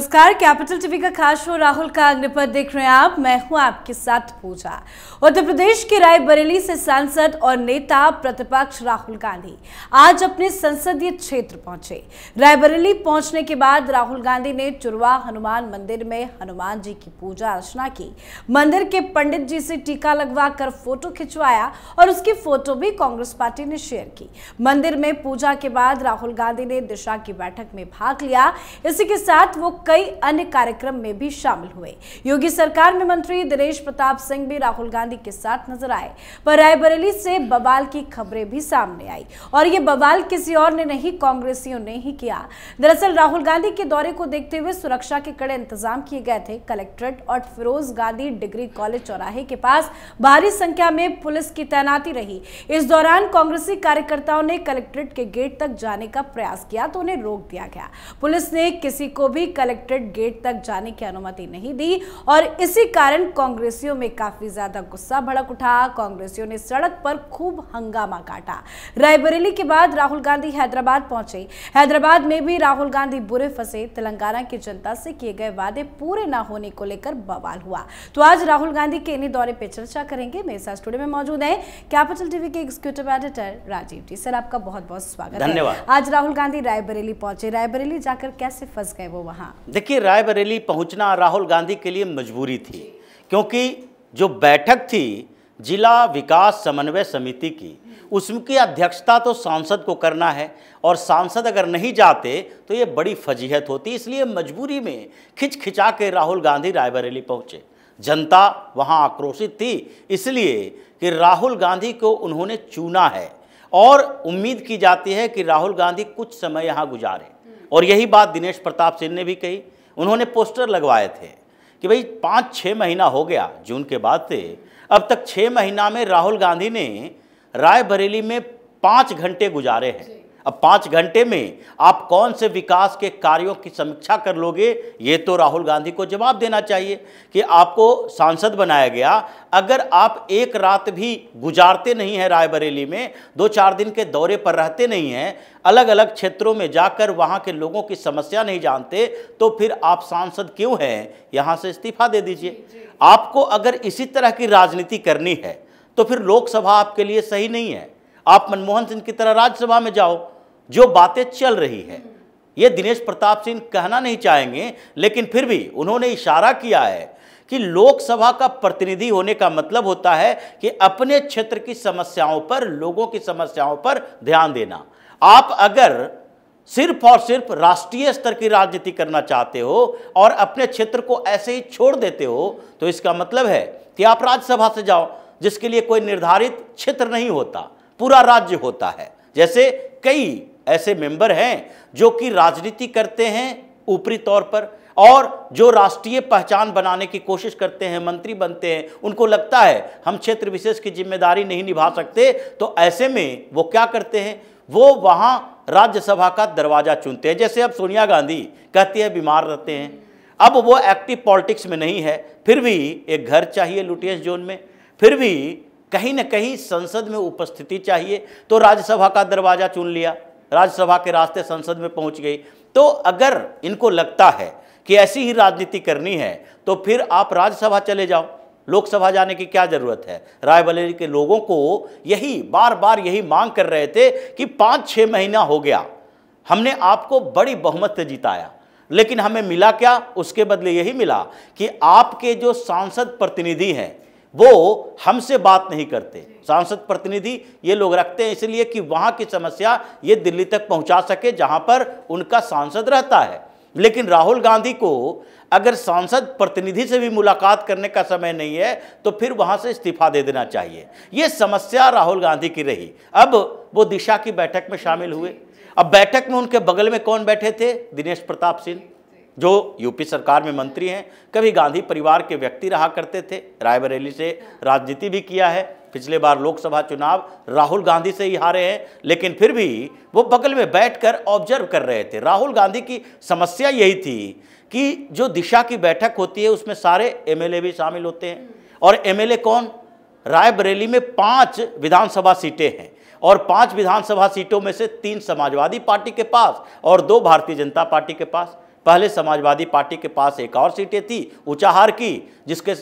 नमस्कार, capital TV का खास शो राहुल का अग्निपथ देख रहे हैं आप। मैं हूं आपके साथ पूजा। उत्तर प्रदेश के रायबरेली से सांसद और नेता प्रतिपक्ष राहुल गांधी आज अपने संसदीय क्षेत्र पहुंचे। रायबरेली पहुंचने के बाद राहुल गांधी ने चुरवा हनुमान मंदिर में हनुमान जी की पूजा अर्चना की। मंदिर के पंडित जी से टीका लगवा कर फोटो खिंचवाया और उसकी फोटो भी कांग्रेस पार्टी ने शेयर की। मंदिर में पूजा के बाद राहुल गांधी ने दिशा की बैठक में भाग लिया। इसी के साथ वो कई अन्य कार्यक्रम में भी शामिल हुए। योगी सरकार में मंत्री दिनेश प्रताप सिंह भी राहुल गांधी के साथ नजर आए, पर रायबरेली से बवाल की खबरें भी सामने आई और ये बवाल किसी और ने नहीं, कांग्रेसियों ने ही किया। दरअसल राहुल गांधी के दौरे को देखते हुए सुरक्षा के कड़े इंतजाम किए गए थे। कलेक्ट्रेट और फिरोज गांधी डिग्री कॉलेज चौराहे के पास भारी संख्या में पुलिस की तैनाती रही। इस दौरान कांग्रेसी कार्यकर्ताओं ने कलेक्ट्रेट के गेट तक जाने का प्रयास किया तो उन्हें रोक दिया गया। पुलिस ने किसी को भी कलेक्ट्रेट गेट तक जाने की अनुमति नहीं दी और इसी कारण कांग्रेसियों में काफी ज्यादा गुस्सा भड़क उठा। कांग्रेसियों ने सड़क पर खूब हंगामा काटा। रायबरेली के बाद राहुल गांधी हैदराबाद पहुंचे। हैदराबाद में भी राहुल गांधी बुरे फंसे। तेलंगाना की जनता से किए गए वादे पूरे न होने को लेकर बवाल हुआ। तो आज राहुल गांधी के इन्हीं दौरे पर चर्चा करेंगे। मेरे साथ स्टूडियो में मौजूद है कैपिटल टीवी के एग्जीक्यूटिव एडिटर राजीव जी। सर, आपका बहुत बहुत स्वागत है। धन्यवाद। आज राहुल गांधी रायबरेली पहुंचे। रायबरेली जाकर कैसे फंस गए वो वहां? देखिए, रायबरेली पहुंचना राहुल गांधी के लिए मजबूरी थी, क्योंकि जो बैठक थी जिला विकास समन्वय समिति की, उसकी अध्यक्षता तो सांसद को करना है और सांसद अगर नहीं जाते तो ये बड़ी फजीहत होती। इसलिए मजबूरी में खिंचा के राहुल गांधी रायबरेली पहुंचे। जनता वहां आक्रोशित थी इसलिए कि राहुल गांधी को उन्होंने चुना है और उम्मीद की जाती है कि राहुल गांधी कुछ समय यहाँ गुजारे। और यही बात दिनेश प्रताप सिंह ने भी कही। उन्होंने पोस्टर लगवाए थे कि भाई 5-6 महीना हो गया जून के बाद से, अब तक 6 महीना में राहुल गांधी ने रायबरेली में 5 घंटे गुजारे हैं। अब 5 घंटे में आप कौन से विकास के कार्यों की समीक्षा कर लोगे, ये तो राहुल गांधी को जवाब देना चाहिए कि आपको सांसद बनाया गया, अगर आप एक रात भी गुजारते नहीं हैं रायबरेली में, 2-4 दिन के दौरे पर रहते नहीं हैं, अलग अलग क्षेत्रों में जाकर वहां के लोगों की समस्या नहीं जानते, तो फिर आप सांसद क्यों हैं? यहां से इस्तीफा दे दीजिए। आपको अगर इसी तरह की राजनीति करनी है तो फिर लोकसभा आपके लिए सही नहीं है। आप मनमोहन सिंह की तरह राज्यसभा में जाओ। जो बातें चल रही है ये दिनेश प्रताप सिंह कहना नहीं चाहेंगे, लेकिन फिर भी उन्होंने इशारा किया है कि लोकसभा का प्रतिनिधि होने का मतलब होता है कि अपने क्षेत्र की समस्याओं पर, लोगों की समस्याओं पर ध्यान देना। आप अगर सिर्फ और सिर्फ राष्ट्रीय स्तर की राजनीति करना चाहते हो और अपने क्षेत्र को ऐसे ही छोड़ देते हो तो इसका मतलब है कि आप राज्यसभा से जाओ, जिसके लिए कोई निर्धारित क्षेत्र नहीं होता, पूरा राज्य होता है। जैसे कई ऐसे मेंबर हैं जो कि राजनीति करते हैं ऊपरी तौर पर और जो राष्ट्रीय पहचान बनाने की कोशिश करते हैं, मंत्री बनते हैं, उनको लगता है हम क्षेत्र विशेष की जिम्मेदारी नहीं निभा सकते, तो ऐसे में वो क्या करते हैं, वो वहां राज्यसभा का दरवाजा चुनते हैं। जैसे अब सोनिया गांधी कहती है बीमार रहते हैं, अब वो एक्टिव पॉलिटिक्स में नहीं है, फिर भी एक घर चाहिए लुटियंस जोन में, फिर भी कहीं न कहीं संसद में उपस्थिति चाहिए, तो राज्यसभा का दरवाजा चुन लिया, राज्यसभा के रास्ते संसद में पहुंच गई। तो अगर इनको लगता है कि ऐसी ही राजनीति करनी है तो फिर आप राज्यसभा चले जाओ, लोकसभा जाने की क्या जरूरत है? रायबरेली के लोगों को यही बार बार यही मांग कर रहे थे कि 5-6 महीना हो गया, हमने आपको बड़ी बहुमत से जिताया, लेकिन हमें मिला क्या? उसके बदले यही मिला कि आपके जो सांसद प्रतिनिधि हैं वो हमसे बात नहीं करते। सांसद प्रतिनिधि ये लोग रखते हैं इसलिए कि वहां की समस्या ये दिल्ली तक पहुंचा सके जहां पर उनका सांसद रहता है। लेकिन राहुल गांधी को अगर सांसद प्रतिनिधि से भी मुलाकात करने का समय नहीं है तो फिर वहां से इस्तीफा दे देना चाहिए। ये समस्या राहुल गांधी की रही। अब वो दिशा की बैठक में शामिल हुए। अब बैठक में उनके बगल में कौन बैठे थे? दिनेश प्रताप सिंह, जो यूपी सरकार में मंत्री हैं, कभी गांधी परिवार के व्यक्ति रहा करते थे, रायबरेली से राजनीति भी किया है, पिछले बार लोकसभा चुनाव राहुल गांधी से ही हारे हैं, लेकिन फिर भी वो बगल में बैठकर ऑब्जर्व कर रहे थे। राहुल गांधी की समस्या यही थी कि जो दिशा की बैठक होती है उसमें सारे एमएलए भी शामिल होते हैं, और एमएलए कौन? रायबरेली में 5 विधानसभा सीटें हैं और 5 विधानसभा सीटों में से 3 समाजवादी पार्टी के पास और 2 भारतीय जनता पार्टी के पास। पहले समाजवादी पार्टी के पास एक और सीटें थी ऊंचाहार की, जिसके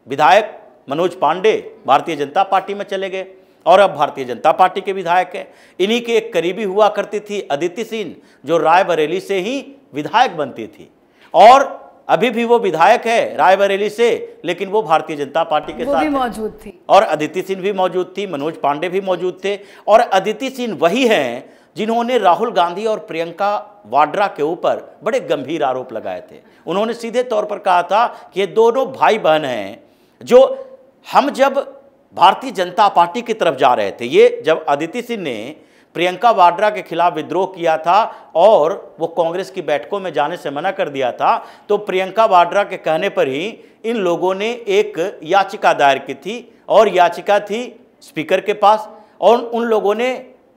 विधायक मनोज पांडे भारतीय जनता पार्टी में चले गए और अब भारतीय जनता पार्टी के विधायक हैं। इन्हीं के एक करीबी हुआ करती थी अदिति सिंह, जो रायबरेली से ही विधायक बनती थी और अभी भी वो विधायक है रायबरेली से, लेकिन वो भारतीय जनता पार्टी के साथ मौजूद थी और अदिति सिंह भी मौजूद थी, मनोज पांडे भी मौजूद थे। और अदिति सिंह वही हैं जिन्होंने राहुल गांधी और प्रियंका वाड्रा के ऊपर बड़े गंभीर आरोप लगाए थे। उन्होंने सीधे तौर पर कहा था कि ये दोनों भाई बहन हैं, जो हम जब भारतीय जनता पार्टी की तरफ जा रहे थे, ये जब अदिति सिंह ने प्रियंका वाड्रा के खिलाफ विद्रोह किया था और वो कांग्रेस की बैठकों में जाने से मना कर दिया था, तो प्रियंका वाड्रा के कहने पर ही इन लोगों ने एक याचिका दायर की थी और याचिका थी स्पीकर के पास और उन लोगों ने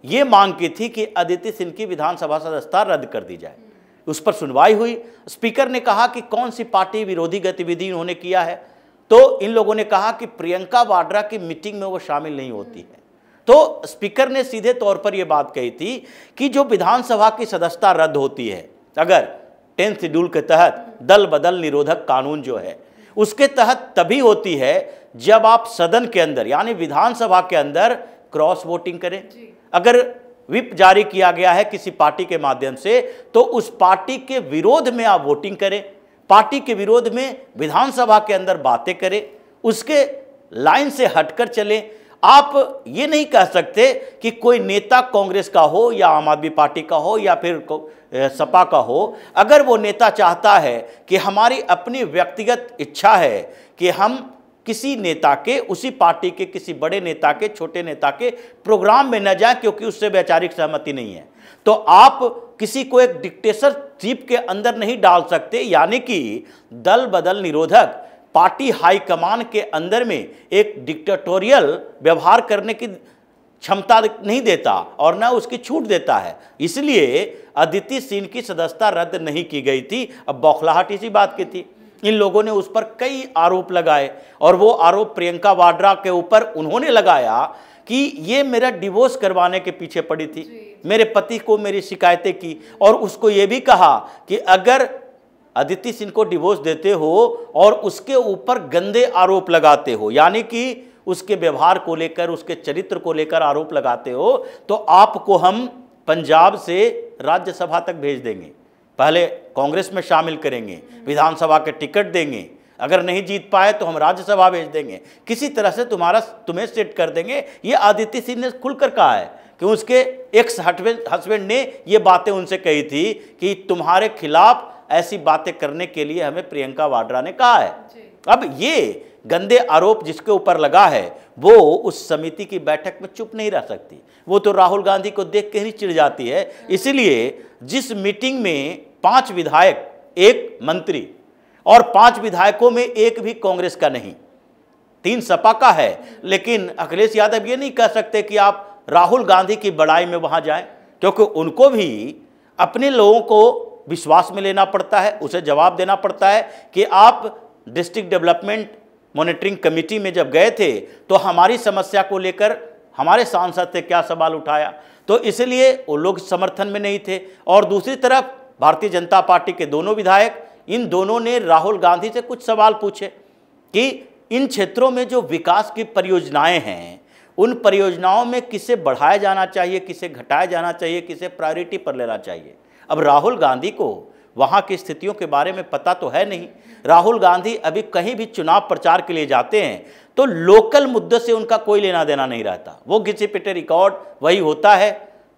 ये मांग की थी कि अदिति सिंह की विधानसभा सदस्यता रद्द कर दी जाए। उस पर सुनवाई हुई। स्पीकर ने कहा कि कौन सी पार्टी विरोधी गतिविधि उन्होंने किया है, तो इन लोगों ने कहा कि प्रियंका वाड्रा की मीटिंग में वो शामिल नहीं होती है। तो स्पीकर ने सीधे तौर पर यह बात कही थी कि जो विधानसभा की सदस्यता रद्द होती है, अगर 10th शेड्यूल के तहत दल बदल निरोधक कानून जो है उसके तहत तभी होती है जब आप सदन के अंदर यानी विधानसभा के अंदर क्रॉस वोटिंग करें। अगर व्हिप जारी किया गया है किसी पार्टी के माध्यम से, तो उस पार्टी के विरोध में आप वोटिंग करें, पार्टी के विरोध में विधानसभा के अंदर बातें करें, उसके लाइन से हटकर चलें। आप ये नहीं कह सकते कि कोई नेता कांग्रेस का हो या आम आदमी पार्टी का हो या फिर सपा का हो, अगर वो नेता चाहता है कि हमारी अपनी व्यक्तिगत इच्छा है कि हम किसी नेता के, उसी पार्टी के किसी बड़े नेता के, छोटे नेता के प्रोग्राम में न जाए क्योंकि उससे वैचारिक सहमति नहीं है, तो आप किसी को एक डिक्टेटरशिप के अंदर नहीं डाल सकते। यानी कि दल बदल निरोधक पार्टी हाईकमान के अंदर में एक डिक्टेटोरियल व्यवहार करने की क्षमता नहीं देता और न उसकी छूट देता है। इसलिए अदिति सिंह की सदस्यता रद्द नहीं की गई थी। अब बौखलाहट इसी बात की थी। इन लोगों ने उस पर कई आरोप लगाए और वो आरोप प्रियंका वाड्रा के ऊपर उन्होंने लगाया कि ये मेरा डिवोर्स करवाने के पीछे पड़ी थी, मेरे पति को मेरी शिकायतें की और उसको ये भी कहा कि अगर अदिति सिंह को डिवोर्स देते हो और उसके ऊपर गंदे आरोप लगाते हो, यानी कि उसके व्यवहार को लेकर, उसके चरित्र को लेकर आरोप लगाते हो, तो आपको हम पंजाब से राज्यसभा तक भेज देंगे, पहले कांग्रेस में शामिल करेंगे, विधानसभा के टिकट देंगे, अगर नहीं जीत पाए तो हम राज्यसभा भेज देंगे, किसी तरह से तुम्हें सेट कर देंगे। ये अदिति सिंह ने खुलकर कहा है कि उसके एक्स हस्बैंड ने ये बातें उनसे कही थी कि तुम्हारे खिलाफ ऐसी बातें करने के लिए हमें प्रियंका वाड्रा ने कहा है। अब ये गंदे आरोप जिसके ऊपर लगा है वो उस समिति की बैठक में चुप नहीं रह सकती, वो तो राहुल गांधी को देख के ही चिढ़ जाती है। इसलिए जिस मीटिंग में 5 विधायक, 1 मंत्री और 5 विधायकों में एक भी कांग्रेस का नहीं, 3 सपा का है, लेकिन अखिलेश यादव ये नहीं कह सकते कि आप राहुल गांधी की बड़ाई में वहां जाएं, क्योंकि उनको भी अपने लोगों को विश्वास में लेना पड़ता है, उसे जवाब देना पड़ता है कि आप डिस्ट्रिक्ट डेवलपमेंट मॉनिटरिंग कमेटी में जब गए थे तो हमारी समस्या को लेकर हमारे सांसद से क्या सवाल उठाया, तो इसलिए वो लोग समर्थन में नहीं थे। और दूसरी तरफ भारतीय जनता पार्टी के दोनों विधायक, इन दोनों ने राहुल गांधी से कुछ सवाल पूछे कि इन क्षेत्रों में जो विकास की परियोजनाएं हैं, उन परियोजनाओं में किसे बढ़ाया जाना चाहिए, किसे घटाया जाना चाहिए, किसे प्रायोरिटी पर लेना चाहिए। अब राहुल गांधी को वहाँ की स्थितियों के बारे में पता तो है नहीं। राहुल गांधी अभी कहीं भी चुनाव प्रचार के लिए जाते हैं तो लोकल मुद्दे से उनका कोई लेना देना नहीं रहता। वो घिसे पिटे रिकॉर्ड वही होता है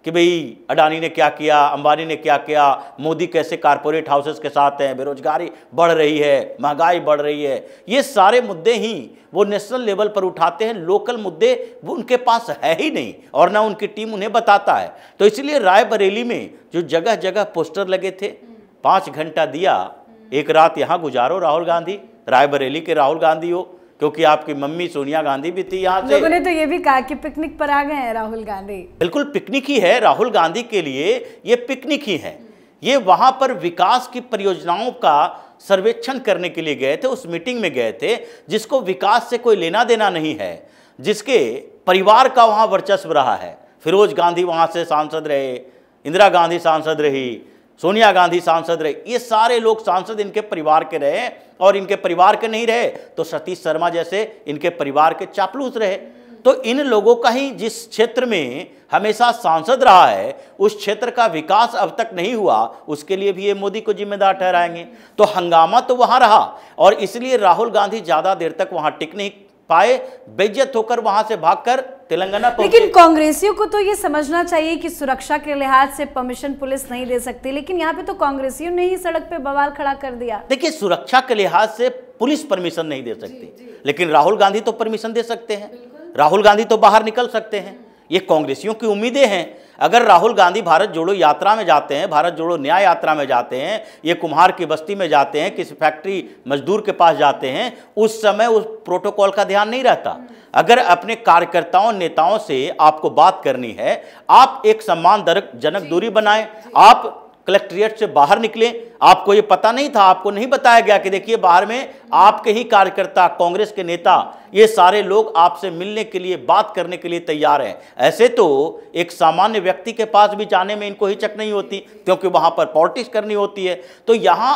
कि भाई अडानी ने क्या किया, अंबानी ने क्या किया, मोदी कैसे कारपोरेट हाउसेस के साथ हैं, बेरोजगारी बढ़ रही है, महंगाई बढ़ रही है। ये सारे मुद्दे ही वो नेशनल लेवल पर उठाते हैं, लोकल मुद्दे वो उनके पास है ही नहीं और ना उनकी टीम उन्हें बताता है। तो इसलिए रायबरेली में जो जगह जगह पोस्टर लगे थे, 5 घंटा दिया, एक रात यहाँ गुजारो राहुल गांधी, रायबरेली के राहुल गांधी हो, क्योंकि आपकी मम्मी सोनिया गांधी भी थी यहाँ से। लोगों ने तो ये भी कहा कि पिकनिक पर आ गए हैं राहुल गांधी। बिल्कुल पिकनिक ही है, राहुल गांधी के लिए ये पिकनिक ही है। ये वहाँ पर विकास की परियोजनाओं का सर्वेक्षण करने के लिए गए थे, उस मीटिंग में गए थे जिसको विकास से कोई लेना देना नहीं है, जिसके परिवार का वहाँ वर्चस्व रहा है। फिरोज गांधी वहाँ से सांसद रहे, इंदिरा गांधी सांसद रही, सोनिया गांधी सांसद रहे, ये सारे लोग सांसद इनके परिवार के रहे, और इनके परिवार के नहीं रहे तो सतीश शर्मा जैसे इनके परिवार के चापलूस रहे। तो इन लोगों का ही जिस क्षेत्र में हमेशा सांसद रहा है उस क्षेत्र का विकास अब तक नहीं हुआ, उसके लिए भी ये मोदी को जिम्मेदार ठहराएंगे। तो हंगामा तो वहां रहा और इसलिए राहुल गांधी ज्यादा देर तक वहां टिक नहीं पाए, बेइज्जत होकर वहां से भागकर तेलंगाना पहुंचे। लेकिन कांग्रेसियों को तो ये समझना चाहिए कि सुरक्षा के लिहाज से परमिशन पुलिस नहीं दे सकती, लेकिन यहाँ पे तो कांग्रेसियों ने ही सड़क पे बवाल खड़ा कर दिया। देखिए, सुरक्षा के लिहाज से पुलिस परमिशन नहीं दे सकती, लेकिन राहुल गांधी तो परमिशन दे सकते हैं, राहुल गांधी तो बाहर निकल सकते हैं। ये कांग्रेसियों की उम्मीदें हैं। अगर राहुल गांधी भारत जोड़ो यात्रा में जाते हैं, भारत जोड़ो न्याय यात्रा में जाते हैं, ये कुम्हार की बस्ती में जाते हैं, किसी फैक्ट्री मजदूर के पास जाते हैं, उस समय उस प्रोटोकॉल का ध्यान नहीं रहता। अगर अपने कार्यकर्ताओं नेताओं से आपको बात करनी है, आप एक सम्मानजनक दूरी बनाएं, आप कलेक्ट्रेट से बाहर निकले। आपको ये पता नहीं था, आपको नहीं बताया गया कि देखिए बाहर में आपके ही कार्यकर्ता, कांग्रेस के नेता, ये सारे लोग आपसे मिलने के लिए, बात करने के लिए तैयार हैं। ऐसे तो एक सामान्य व्यक्ति के पास भी जाने में इनको हिचक नहीं होती, क्योंकि वहां पर पॉलिटिक्स करनी होती है। तो यहां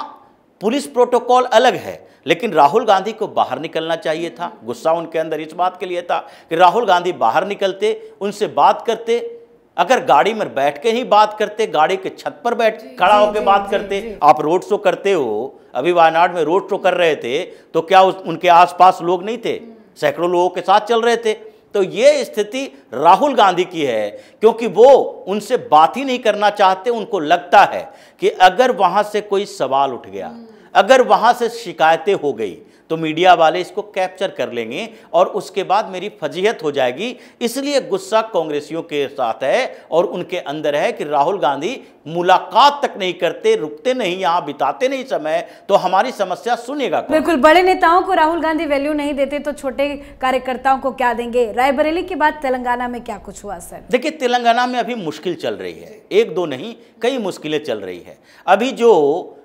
पुलिस प्रोटोकॉल अलग है, लेकिन राहुल गांधी को बाहर निकलना चाहिए था। गुस्सा उनके अंदर इस बात के लिए था कि राहुल गांधी बाहर निकलते, उनसे बात करते, अगर गाड़ी में बैठ के ही बात करते, गाड़ी के छत पर बैठ खड़ा होकर बात करते। आप रोड शो करते हो, अभी वायनाड में रोड शो कर रहे थे, तो क्या उनके आसपास लोग नहीं थे? सैकड़ों लोगों के साथ चल रहे थे। तो ये स्थिति राहुल गांधी की है, क्योंकि वो उनसे बात ही नहीं करना चाहते। उनको लगता है कि अगर वहां से कोई सवाल उठ गया, अगर वहां से शिकायतें हो गई, तो मीडिया वाले इसको कैप्चर कर लेंगे और उसके बाद मेरी फजीहत हो जाएगी। इसलिए गुस्सा कांग्रेसियों के साथ है और उनके अंदर है कि राहुल गांधी मुलाकात तक नहीं करते, रुकते नहीं, यहां बिताते नहीं समय, तो हमारी समस्या सुनेगा कौन? बिल्कुल, बड़े नेताओं को राहुल गांधी वैल्यू नहीं देते तो छोटे कार्यकर्ताओं को क्या देंगे? रायबरेली के बाद तेलंगाना में क्या कुछ हुआ सर? देखिए, तेलंगाना में अभी मुश्किल चल रही है, एक दो नहीं कई मुश्किलें चल रही है। अभी जो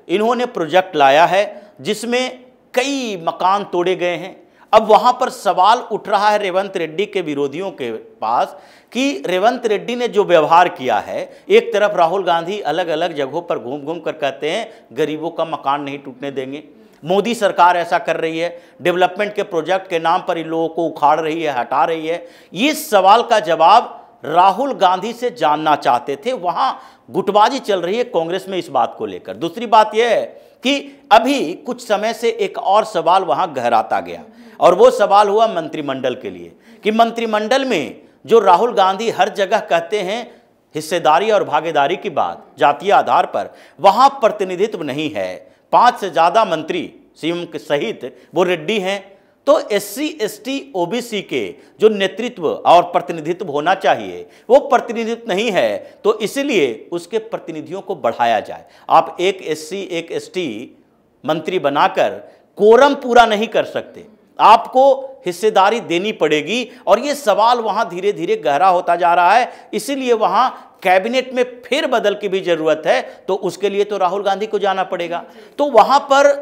इन्होंने प्रोजेक्ट लाया है जिसमें कई मकान तोड़े गए हैं, अब वहां पर सवाल उठ रहा है रेवंत रेड्डी के विरोधियों के पास कि रेवंत रेड्डी ने जो व्यवहार किया है, एक तरफ राहुल गांधी अलग अलग जगहों पर घूम घूम कर कहते हैं गरीबों का मकान नहीं टूटने देंगे, मोदी सरकार ऐसा कर रही है, डेवलपमेंट के प्रोजेक्ट के नाम पर इन लोगों को उखाड़ रही है, हटा रही है। ये सवाल का जवाब राहुल गांधी से जानना चाहते थे। वहां गुटबाजी चल रही है कांग्रेस में इस बात को लेकर। दूसरी बात यह है कि अभी कुछ समय से एक और सवाल वहां गहराता गया, और वो सवाल हुआ मंत्रिमंडल के लिए कि मंत्रिमंडल में जो राहुल गांधी हर जगह कहते हैं हिस्सेदारी और भागीदारी की बात जातीय आधार पर, वहां प्रतिनिधित्व नहीं है। 5 से ज्यादा मंत्री सीएम के सहित वो रेड्डी हैं। तो SC ST OBC के जो नेतृत्व और प्रतिनिधित्व होना चाहिए वो प्रतिनिधित्व नहीं है, तो इसलिए उसके प्रतिनिधियों को बढ़ाया जाए। आप एक SC एक ST मंत्री बनाकर कोरम पूरा नहीं कर सकते, आपको हिस्सेदारी देनी पड़ेगी। और ये सवाल वहां धीरे धीरे गहरा होता जा रहा है, इसीलिए वहां कैबिनेट में फिर बदल की भी जरूरत है, तो उसके लिए तो राहुल गांधी को जाना पड़ेगा। तो वहां पर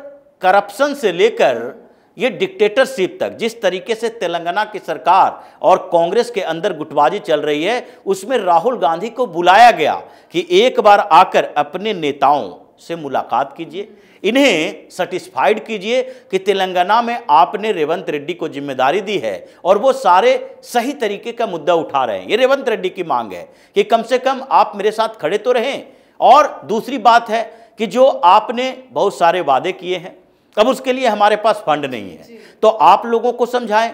करप्शन से लेकर ये डिक्टेटरशिप तक, जिस तरीके से तेलंगाना की सरकार और कांग्रेस के अंदर गुटबाजी चल रही है, उसमें राहुल गांधी को बुलाया गया कि एक बार आकर अपने नेताओं से मुलाकात कीजिए, इन्हें सेटिस्फाइड कीजिए कि तेलंगाना में आपने रेवंत रेड्डी को जिम्मेदारी दी है और वो सारे सही तरीके का मुद्दा उठा रहे हैं। ये रेवंत रेड्डी की मांग है कि कम से कम आप मेरे साथ खड़े तो रहें। और दूसरी बात है कि जो आपने बहुत सारे वादे किए हैं, अब उसके लिए हमारे पास फंड नहीं है, तो आप लोगों को समझाएं,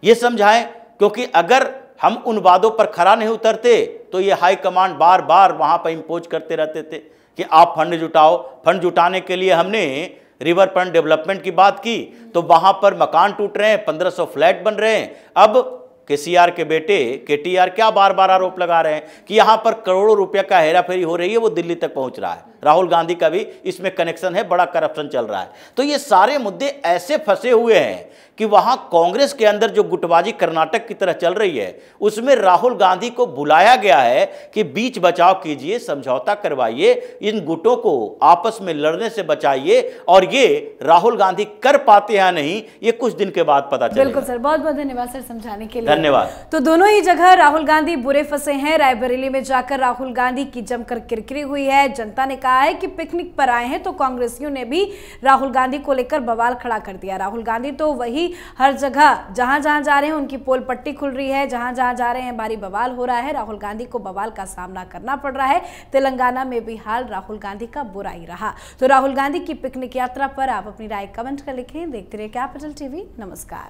ये समझाएं, क्योंकि अगर हम उन वादों पर खरा नहीं उतरते तो ये हाई कमांड बार बार वहां पर इंपोज करते रहते थे कि आप फंड जुटाओ। फंड जुटाने के लिए हमने रिवर फ्रंट डेवलपमेंट की बात की, तो वहां पर मकान टूट रहे हैं, 1500 फ्लैट बन रहे हैं। अब KCR के बेटे KTR क्या बार बार आरोप लगा रहे हैं कि यहां पर करोड़ों रुपए का हेराफेरी हो रही है, वो दिल्ली तक पहुंच रहा है। राहुल गांधी का भी इसमें कनेक्शन है, बड़ा करप्शन चल रहा है। तो ये सारे मुद्दे ऐसे फंसे हुए हैं कि वहां कांग्रेस के अंदर जो गुटबाजी कर्नाटक की तरह चल रही है, उसमें राहुल गांधी को बुलाया गया है कि बीच बचाव कीजिए, समझौता करवाइए, इन गुटों को आपस में लड़ने से बचाइए। और ये राहुल गांधी कर पाते हैं नहीं, ये कुछ दिन के बाद पता चलेगा। बिल्कुल सर, बहुत बहुत धन्यवाद सर समझाने के लिए। धन्यवाद। तो दोनों ही जगह राहुल गांधी बुरे फंसे हैं। रायबरेली में जाकर राहुल गांधी की जमकर किरकिरी हुई है। जनता ने कहा रहा है कि पिकनिक पर आए हैं, तो कांग्रेसियों ने भी राहुल गांधी को लेकर बवाल खड़ा कर दिया। राहुल गांधी तो वही हर जगह जहां जहां जा रहे हैं उनकी पोल पट्टी खुल रही है, जहां जहां जा रहे हैं भारी बवाल हो रहा है। राहुल गांधी को बवाल का सामना करना पड़ रहा है। तेलंगाना में भी हाल राहुल गांधी का बुरा ही रहा। तो राहुल गांधी की पिकनिक यात्रा पर आप अपनी राय कमेंट कर लिखें। देखते रहिए कैपिटल टीवी। नमस्कार।